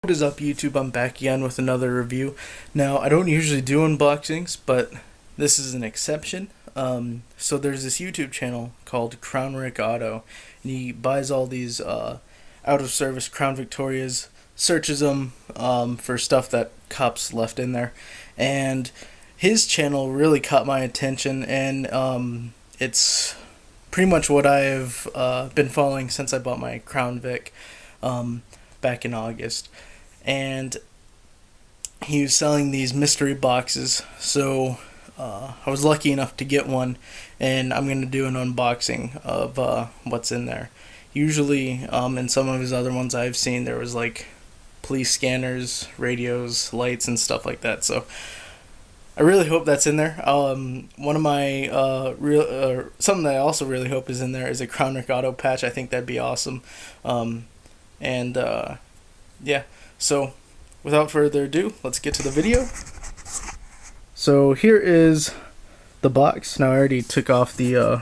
What is up, YouTube? I'm back again with another review. Now, I don't usually do unboxings, but this is an exception. So there's this YouTube channel called Crown Rick Auto, and he buys all these out-of-service Crown Victorias, searches them for stuff that cops left in there, and his channel really caught my attention, and it's pretty much what I've been following since I bought my Crown Vic back in August. And he was selling these mystery boxes, so I was lucky enough to get one, and I'm going to do an unboxing of what's in there. Usually, in some of his other ones I've seen, there was like police scanners, radios, lights, and stuff like that, so I really hope that's in there. One of my something that I also really hope is in there is a Crown Rick Auto patch. I think that'd be awesome. And yeah, so without further ado, let's get to the video. So here is the box. Now I already took off the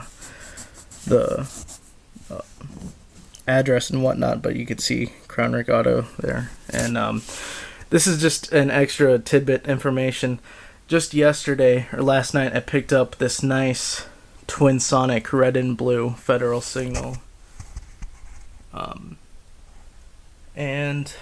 address and whatnot, but you can see Crown Rick Auto there. And this is just an extra tidbit information. Just yesterday or last night, I picked up this nice Twin Sonic red and blue Federal Signal, and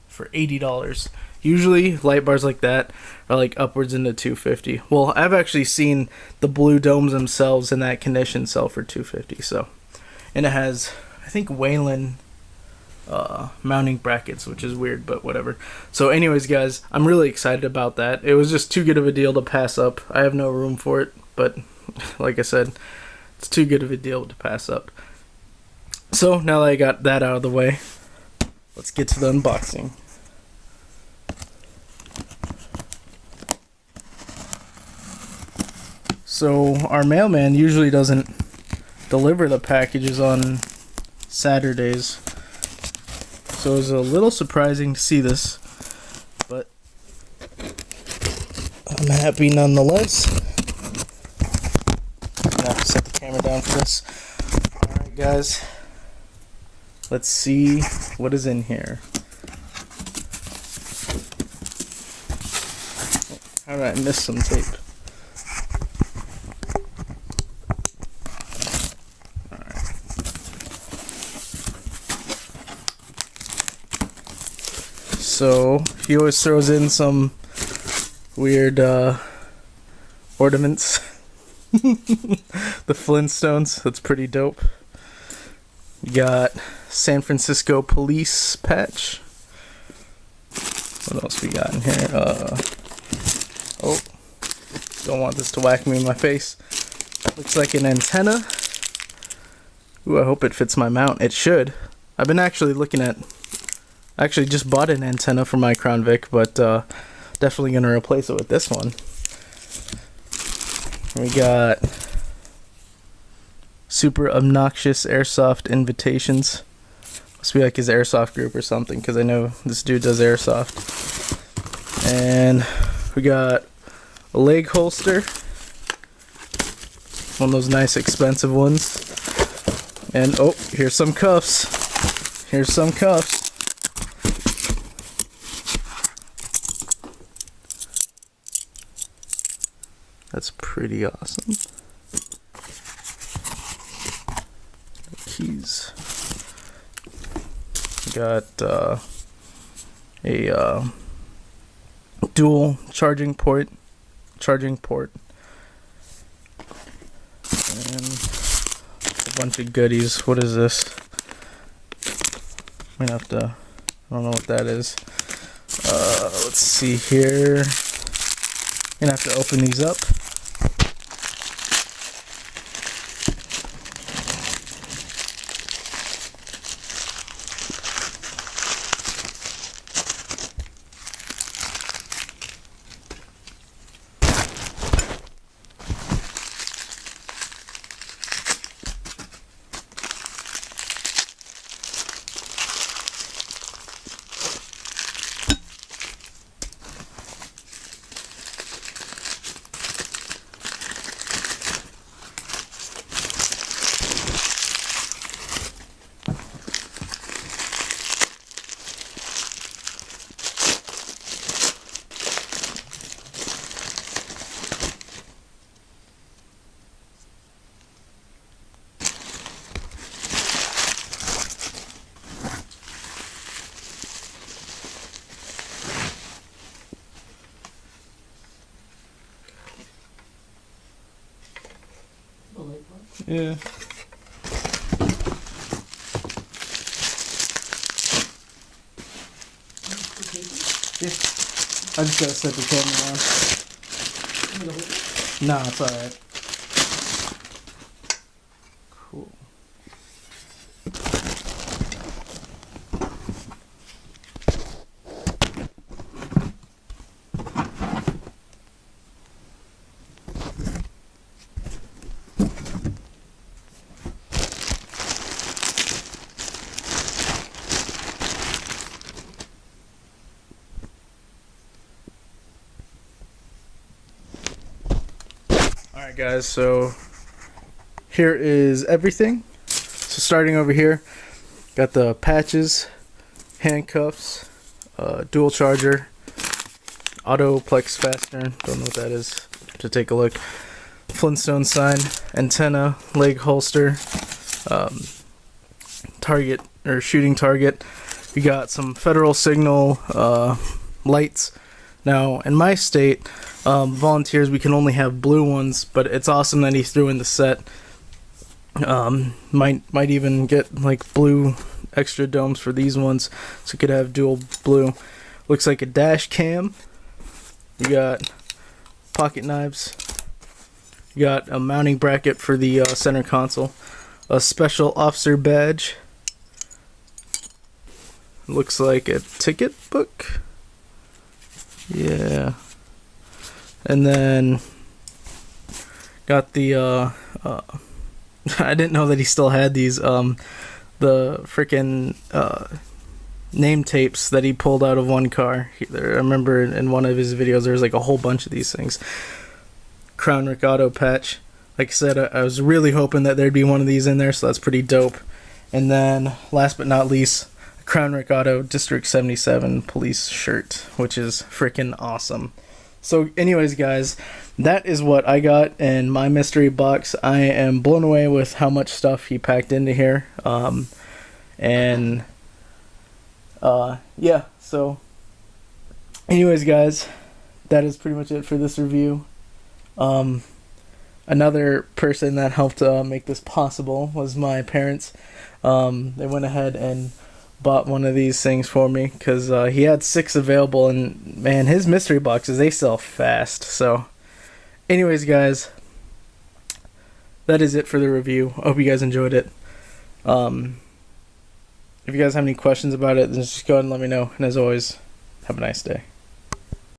for $80. Usually light bars like that are like upwards into $250. Well, I've actually seen the blue domes themselves in that condition sell for $250. So, and it has, I think, Whelen mounting brackets, which is weird, but whatever. So anyways, guys, I'm really excited about that. It was just too good of a deal to pass up. I have no room for it, but like I said, it's too good of a deal to pass up. So now that I got that out of the way, let's get to the unboxing. So our mailman usually doesn't deliver the packages on Saturdays, so it was a little surprising to see this, but I'm happy nonetheless. I'm gonna have to set the camera down for this. Alright, guys, let's see what is in here. How did I miss some tape? So he always throws in some weird ornaments. The Flintstones, that's pretty dope. You got San Francisco police patch. What else we got in here? Oh, don't want this to whack me in my face. Looks like an antenna. Ooh, I hope it fits my mount. It should. I've been actually looking at... Actually just bought an antenna for my Crown Vic, but definitely going to replace it with this one. We got super obnoxious airsoft invitations. Must be like his airsoft group or something, because I know this dude does airsoft. And we got a leg holster. One of those nice expensive ones. And oh, here's some cuffs. Here's some cuffs. That's pretty awesome. Keys. Got a dual charging port, and a bunch of goodies. What is this? I'm gonna have to. I don't know what that is. Let's see here. Gonna have to open these up. Yeah. Yeah. I just gotta set the camera down. Nah, it's alright. Cool. Alright guys, so here is everything. So starting over here, got the patches, handcuffs, dual charger, auto plex fastener, don't know what that is, to take a look, Flintstone sign, antenna, leg holster, target or shooting target. We got some Federal Signal lights. Now in my state, volunteers, we can only have blue ones, but it's awesome that he threw in the set. Might even get like blue extra domes for these ones, so you could have dual blue. Looks like a dash cam. You got pocket knives. You got a mounting bracket for the center console. A special officer badge. Looks like a ticket book. Yeah. And then got the I didn't know that he still had these the freaking name tapes that he pulled out of one car. I remember in one of his videos there was like a whole bunch of these things. Crown Rick Auto patch. Like I said, I was really hoping that there'd be one of these in there, so that's pretty dope. And then last but not least, Crown Rick Auto District 77 police shirt, which is freaking awesome. So anyways guys, that is what I got in my mystery box. I am blown away with how much stuff he packed into here. Yeah, so anyways guys, that is pretty much it for this review. Another person that helped make this possible was my parents. They went ahead and bought one of these things for me because he had 6 available, and man, his mystery boxes, they sell fast. So anyways guys, that is it for the review. I hope you guys enjoyed it. If you guys have any questions about it, then just go ahead and let me know, and as always, have a nice day.